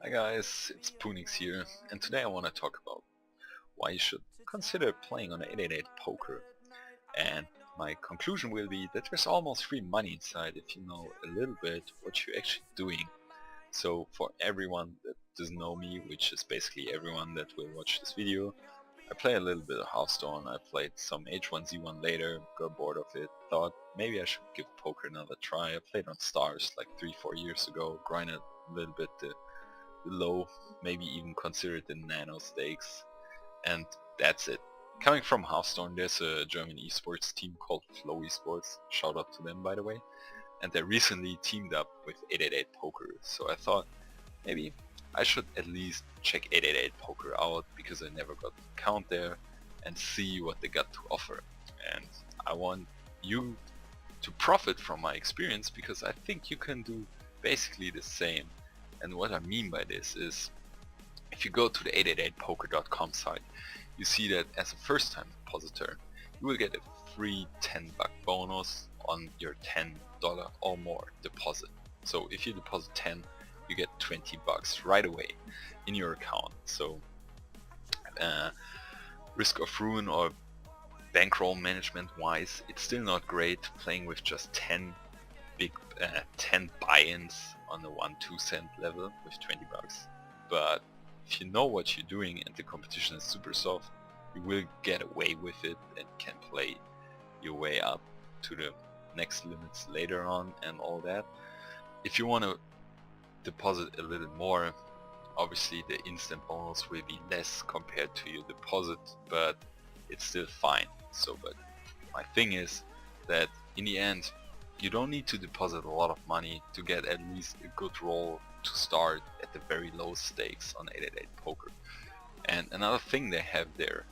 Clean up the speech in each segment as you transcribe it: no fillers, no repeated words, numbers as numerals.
Hi guys, it's Punix here, and today I want to talk about why you should consider playing on 888 poker. And my conclusion will be that there's almost free money inside if you know a little bit what you're actually doing. So for everyone that doesn't know me, which is basically everyone that will watch this video, I play a little bit of Hearthstone. I played some H1Z1 later, got bored of it, thought maybe I should give poker another try. I played on Stars like 3-4 years ago, grinded a little bit the low, maybe even consider it the nano stakes, and that's it. Coming from Hearthstone, there's a German esports team called Flow Esports, shout out to them by the way, and they recently teamed up with 888 Poker, so I thought maybe I should at least check 888 Poker out because I never got an account there and see what they got to offer. And I want you to profit from my experience because I think you can do basically the same. And what I mean by this is, if you go to the 888poker.com site, you see that as a first time depositor, you will get a free $10 bonus on your $10 or more deposit. So if you deposit 10, you get $20 right away in your account. So risk of ruin or bankroll management wise, it's still not great playing with just 10 buy-ins on the 1-2 cent level with $20. But if you know what you're doing and the competition is super soft, you will get away with it and can play your way up to the next limits later on and all that. If you want to deposit a little more, obviously the instant bonus will be less compared to your deposit, but it's still fine. So, but my thing is that in the end, you don't need to deposit a lot of money to get at least a good roll to start at the very low stakes on 888 poker. And another thing they have there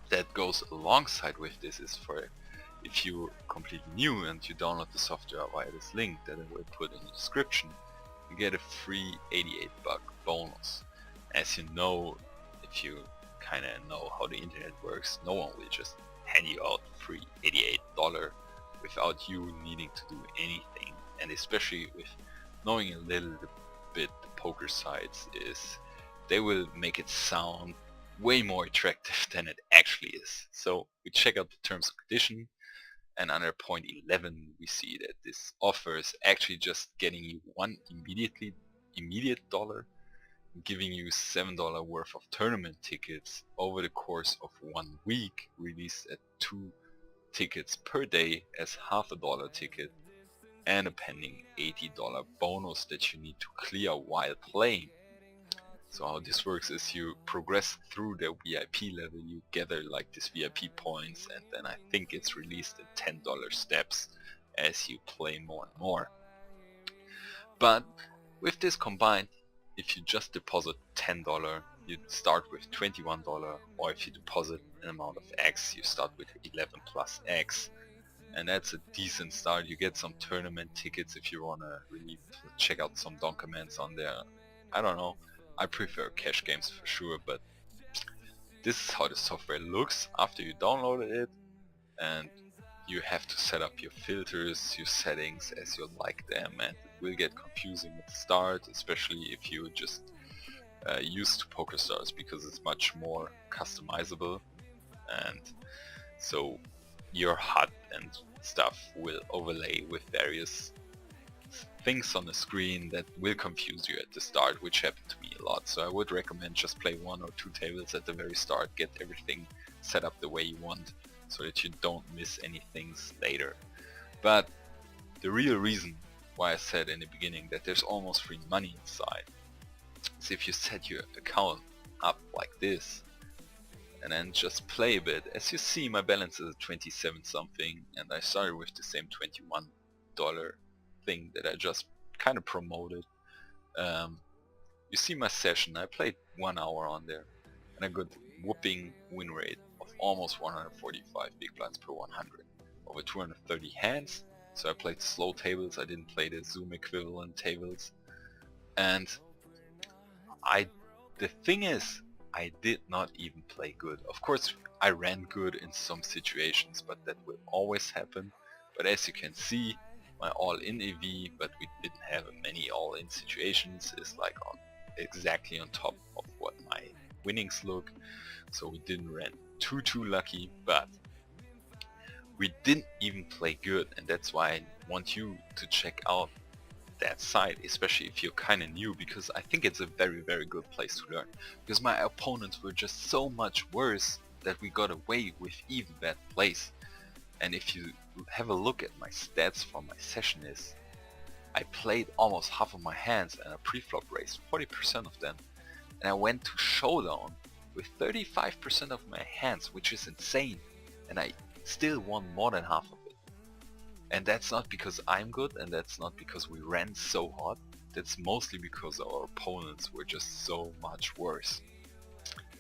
that goes alongside with this is, for if you're completely new and you download the software via this link that I will put in the description, you get a free $88 bonus. As you know, if you kinda know how the internet works, no one will just hand you out free $88 without you needing to do anything. And especially with knowing a little bit the poker sites, is they will make it sound way more attractive than it actually is. So we check out the terms and condition, and under point 11 we see that this offer is actually just getting you one immediate dollar, giving you $7 worth of tournament tickets over the course of 1 week, released at 2 tickets per day as $half-a ticket, and a pending $80 bonus that you need to clear while playing. So how this works is, you progress through the VIP level, you gather like this VIP points, and then I think it's released in $10 steps as you play more and more. But with this combined, if you just deposit $10, you start with $21, or if you deposit an amount of X, you start with 11 plus X, and that's a decent start. You get some tournament tickets if you wanna really check out some documents on there. I don't know, I prefer cash games for sure, but this is how the software looks after you downloaded it, and you have to set up your filters, your settings as you like them, and it will get confusing at the start, especially if you just used to PokerStars, because it's much more customizable, and so your HUD and stuff will overlay with various things on the screen that will confuse you at the start, which happened to me a lot. So I would recommend just play 1 or 2 tables at the very start, get everything set up the way you want, so that you don't miss any things later. But the real reason why I said in the beginning that there's almost free money inside is if you set your account up like this and then just play a bit. As you see, my balance is at 27 something, and I started with the same $21 thing that I just kind of promoted. You see my session, I played 1 hour on there, and I got whooping win rate of almost 145 big blinds per 100 over 230 hands. So I played slow tables, I didn't play the Zoom equivalent tables, and the thing is, I did not even play good. Of course I ran good in some situations, but that will always happen. But as you can see, my all-in EV, but we didn't have many all-in situations, is like on exactly on top of what my winnings look, so we didn't run too lucky, but we didn't even play good, and that's why I want you to check out that site, especially if you're kinda new, because I think it's a very good place to learn, because my opponents were just so much worse that we got away with even that place. And if you have a look at my stats from my session is, I played almost half of my hands and a pre-flop raised 40% of them, and I went to showdown with 35% of my hands, which is insane, and I still won more than half of it. And that's not because I'm good, and that's not because we ran so hot, that's mostly because our opponents were just so much worse.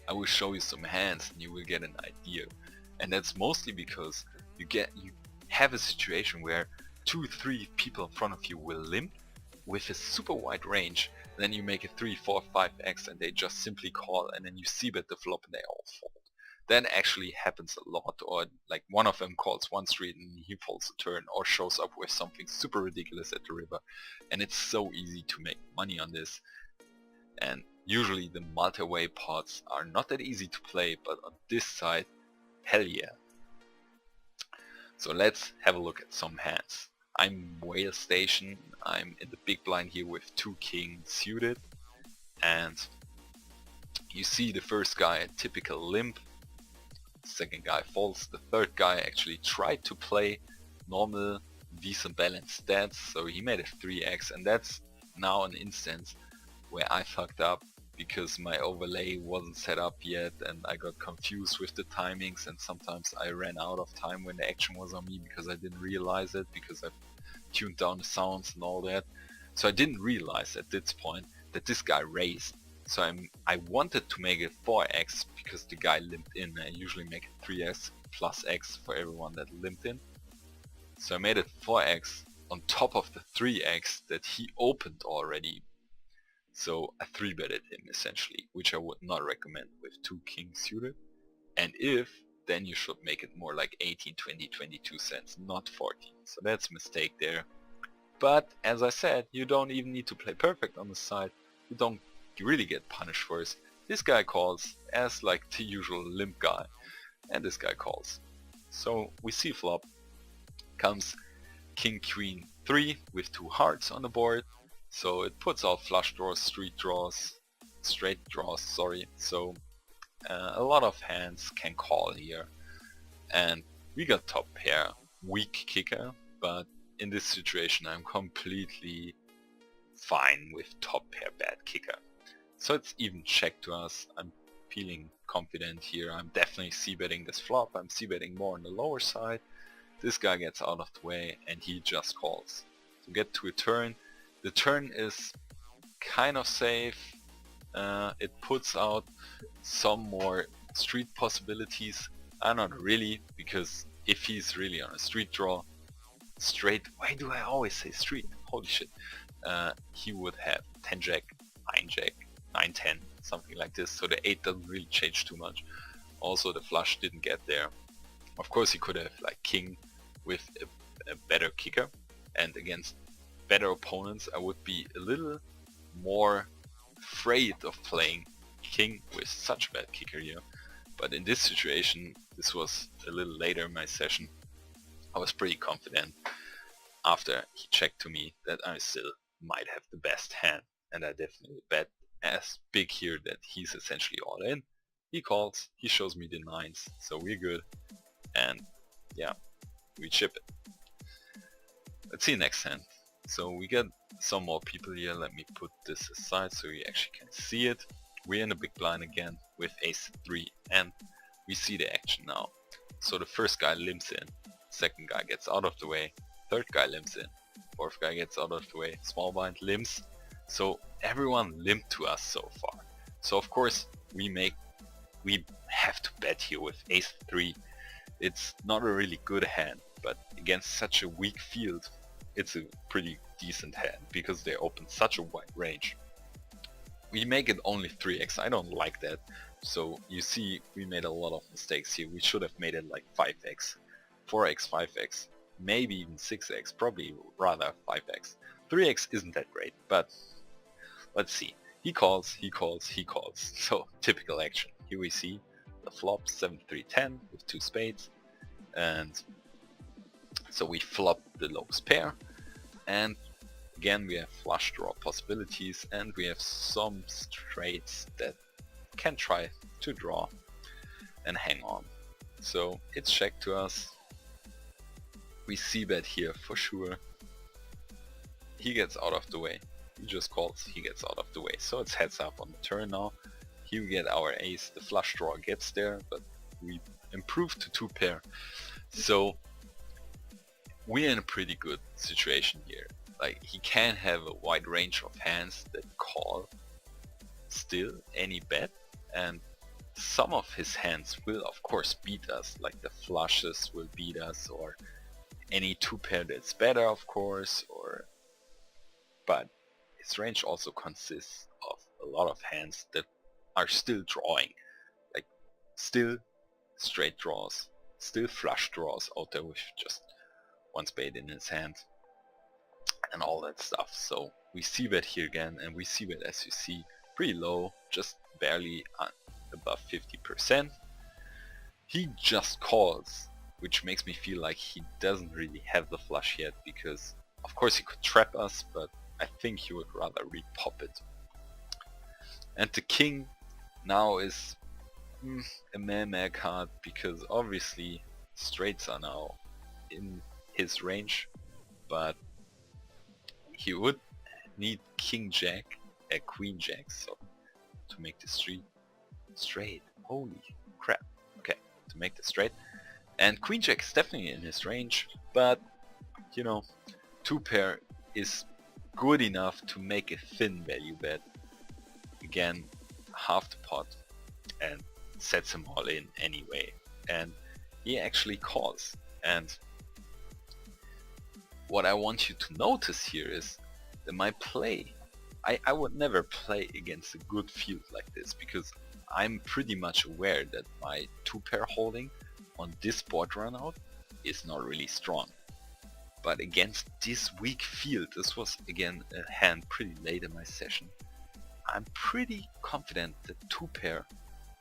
I will show you some hands and you will get an idea. And that's mostly because you have a situation where 2-3 people in front of you will limp with a super wide range, then you make a 3, 4, 5x and they just simply call, and then you see bet the flop and they all fold. That actually happens a lot, or like one of them calls one street and he folds a turn, or shows up with something super ridiculous at the river, and it's so easy to make money on this. And usually the multi-way pots are not that easy to play, but on this side, hell yeah. So let's have a look at some hands. I'm whale station, I'm in the big blind here with 2 kings suited, and you see the first guy a typical limp, second guy folds, the third guy actually tried to play normal decent balanced stats, so he made a 3x, and that's now an instance where I fucked up because my overlay wasn't set up yet and I got confused with the timings, and sometimes I ran out of time when the action was on me because I didn't realize it, because I tuned down the sounds and all that. So I didn't realize at this point that this guy raised. So I wanted to make it 4x because the guy limped in. I usually make it 3x plus x for everyone that limped in. So I made it 4x on top of the 3x that he opened already. So I 3-betted him essentially, which I would not recommend with 2 kings suited. And if, then you should make it more like 18, 20, 22 cents, not 14. So that's a mistake there. But as I said, you don't even need to play perfect on the side. You really get punished for it. This guy calls as like the usual limp guy, and this guy calls. So we see flop comes king queen 3 with 2 hearts on the board. So it puts out flush draws, straight draws, sorry. So a lot of hands can call here, and we got top pair, weak kicker, but in this situation I'm completely fine with top pair bad kicker. So it's even check to us. I'm feeling confident here. I'm definitely c-betting this flop. I'm c-betting more on the lower side. This guy gets out of the way and he just calls. To get to a turn, the turn is kind of safe. It puts out some more street possibilities. Not really, because if he's really on a street draw, why do I always say street? Holy shit. He would have 10 jack, 9 jack, 9 10, something like this, so the 8 doesn't really change too much. Also the flush didn't get there. Of course he could have like king with a better kicker, and against better opponents I would be a little more afraid of playing king with such a bad kicker here. But in this situation, this was a little later in my session, I was pretty confident after he checked to me that I still might have the best hand, and I definitely bet as big here that he's essentially all in. He calls, he shows me the 9s, so we're good, and yeah, we chip it. Let's see next hand. So we get some more people here. Let me put this aside so you actually can see it. We're in a big blind again with ace 3, and we see the action now. So the first guy limps in, second guy gets out of the way, third guy limps in, fourth guy gets out of the way, small blind limps. So everyone limped to us so far. So of course we have to bet here with ace 3. It's not a really good hand, but against such a weak field it's a pretty decent hand because they open such a wide range. We make it only 3x, I don't like that. So you see we made a lot of mistakes here. We should have made it like 5x, 4x, 5x, maybe even 6x, probably rather 5x. 3x isn't that great, but let's see. He calls, he calls, he calls. So typical action. Here we see the flop 7-3-10 with 2 spades, and so we flop the lowest pair, and again we have flush draw possibilities, and we have some straights that can try to draw and hang on. So it's check to us. We see bet here for sure. He gets out of the way. He just calls, he gets out of the way. So it's heads up on the turn now. Here we get our ace, the flush draw gets there, but we improve to 2 pair. So we're in a pretty good situation here. Like, he can have a wide range of hands that call still any bet, and some of his hands will of course beat us, like the flushes will beat us, or any 2 pair that's better of course, or but his range also consists of a lot of hands that are still drawing, like still straight draws, still flush draws out there with just 1 spade in his hand and all that stuff. So we see that here again, and we see that, as you see, pretty low, just barely above 50%. He just calls, which makes me feel like he doesn't really have the flush yet, because of course he could trap us, but I think he would rather repop it. And the king now is a meh card, because obviously straights are now in his range, but he would need king jack, a queen jack, so to make this straight. Holy crap. Okay, to make this straight. And queen jack is definitely in his range, but you know, 2 pair is good enough to make a thin value bet. Again, half the pot, and sets him all in anyway. And he actually calls. And what I want you to notice here is that my play, I would never play against a good field like this, because I'm pretty much aware that my 2 pair holding on this board run out is not really strong. But against this weak field, this was again a hand pretty late in my session, I'm pretty confident that 2 pair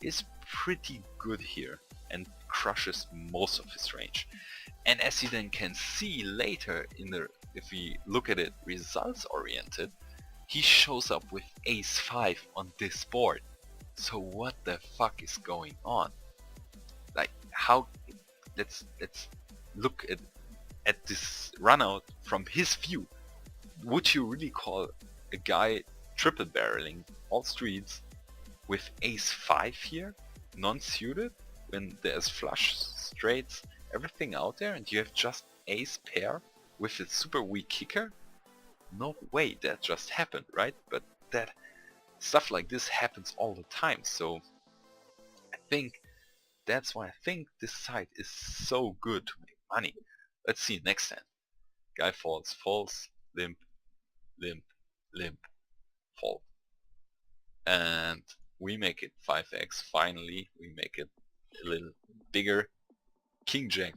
is pretty good here and crushes most of his range. And as you then can see later in the, if we look at it results oriented, he shows up with ace 5 on this board. So what the fuck is going on? Like, how, let's look at this run out from his view. Would you really call a guy triple barreling all streets with ace 5 here, non-suited, when there's flush, straights, everything out there, and you have just ace pair with a super weak kicker? No way that just happened, right? But that stuff like this happens all the time, so I think that's why I think this site is so good to make money. Let's see next hand. Guy falls, limp, limp, limp, fold. And we make it 5x, finally we make it a little bigger. King jack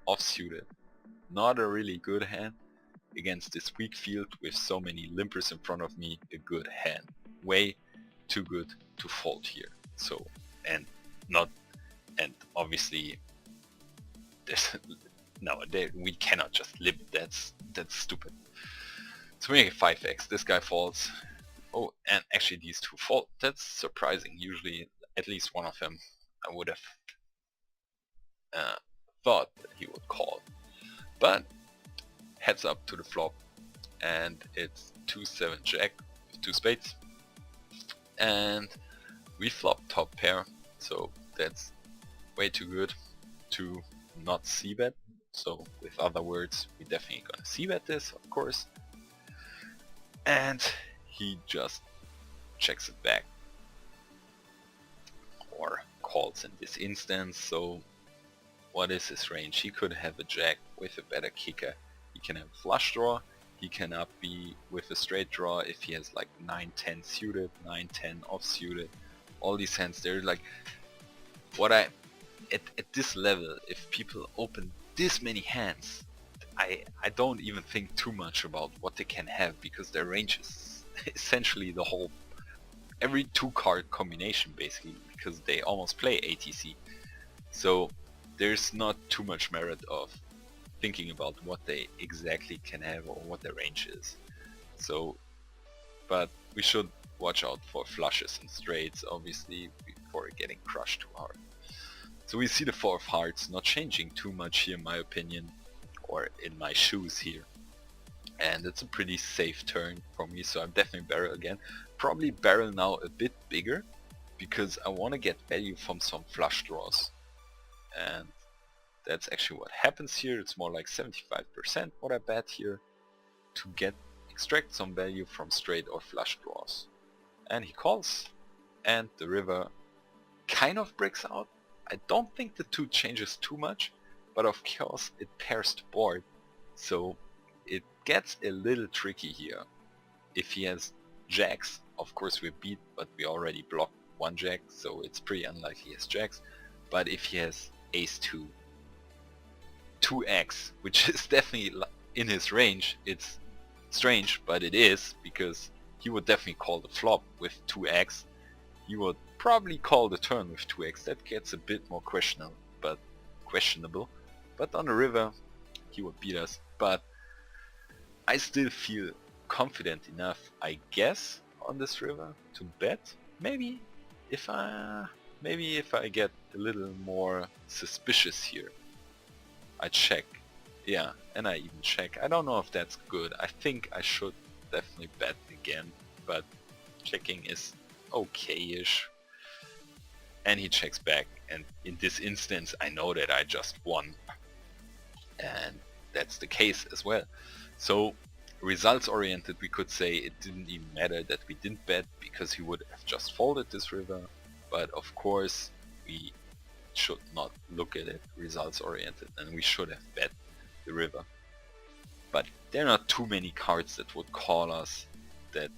offsuited, not a really good hand against this weak field with so many limpers in front of me. A good hand, way too good to fold here. So, and obviously there's no, we cannot just limp, that's stupid. So we make it 5x, this guy falls. Oh, and actually these 2 fold. That's surprising. Usually at least one of them I would have thought that he would call. But heads up to the flop, and it's 2-7 jack with 2 spades, and we flop top pair, so that's way too good to not c-bet. So with other words, we definitely gonna c-bet this, of course, and he just checks it back, or calls in this instance. So what is his range? He could have a jack with a better kicker, he can have a flush draw, he cannot be with a straight draw if he has like 9-10 suited, 9-10 off suited, all these hands. They're like, what I at this level, if people open this many hands, I don't even think too much about what they can have, because their range is essentially the whole every 2-card combination basically, because they almost play ATC. So there's not too much merit of thinking about what they exactly can have or what their range is. So, but we should watch out for flushes and straights obviously before getting crushed too hard. So we see the 4 of hearts not changing too much here in my opinion, or in my shoes here. And it's a pretty safe turn for me, so I'm definitely barrel again. Probably barrel now a bit bigger, because I want to get value from some flush draws. And that's actually what happens here. It's more like 75% what I bet here to extract some value from straight or flush draws. And he calls, and the river kind of breaks out. I don't think the 2 changes too much, but of course it pairs the board, so it gets a little tricky here. If he has jacks, of course we beat, but we already blocked 1 jack, so it's pretty unlikely he has jacks. But if he has ace 2, 2x, which is definitely in his range, it's strange, but it is, because he would definitely call the flop with 2x. He would probably call the turn with 2x. That gets a bit more questionable, but on the river he would beat us. But I still feel confident enough, I guess, on this river to bet. Maybe if I get a little more suspicious here, I check. Yeah, and I even check. I don't know if that's good. I think I should definitely bet again, but checking is okay-ish. And he checks back, and in this instance I know that I just won, and that's the case as well. So results oriented, we could say it didn't even matter that we didn't bet, because he would have just folded this river. But of course we should not look at it results oriented, and we should have bet the river. But there are not too many cards that would call us that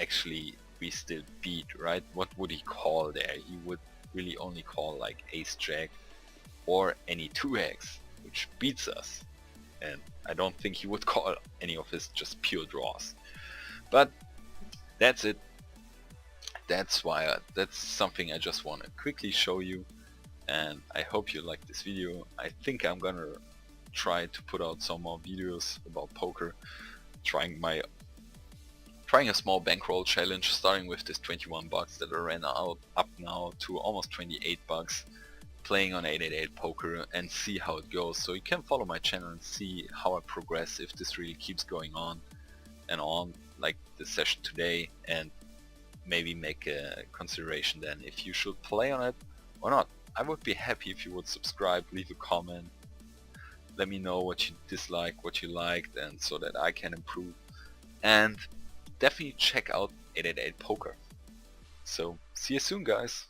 actually we still beat, right? What would he call there? He would really only call like ace jack or any 2x, which beats us. And I don't think he would call any of his just pure draws. But that's it. That's something I just want to quickly show you. And I hope you like this video. I think I'm gonna try to put out some more videos about poker, trying a small bankroll challenge, starting with this 21 bucks that I ran out up now to almost 28 bucks, playing on 888 poker, and see how it goes. So you can follow my channel and see how I progress, if this really keeps going on and on, like the session today, and maybe make a consideration then if you should play on it or not. I would be happy if you would subscribe, leave a comment, let me know what you dislike, what you liked, and so that I can improve. And definitely check out 888 poker. So see you soon, guys.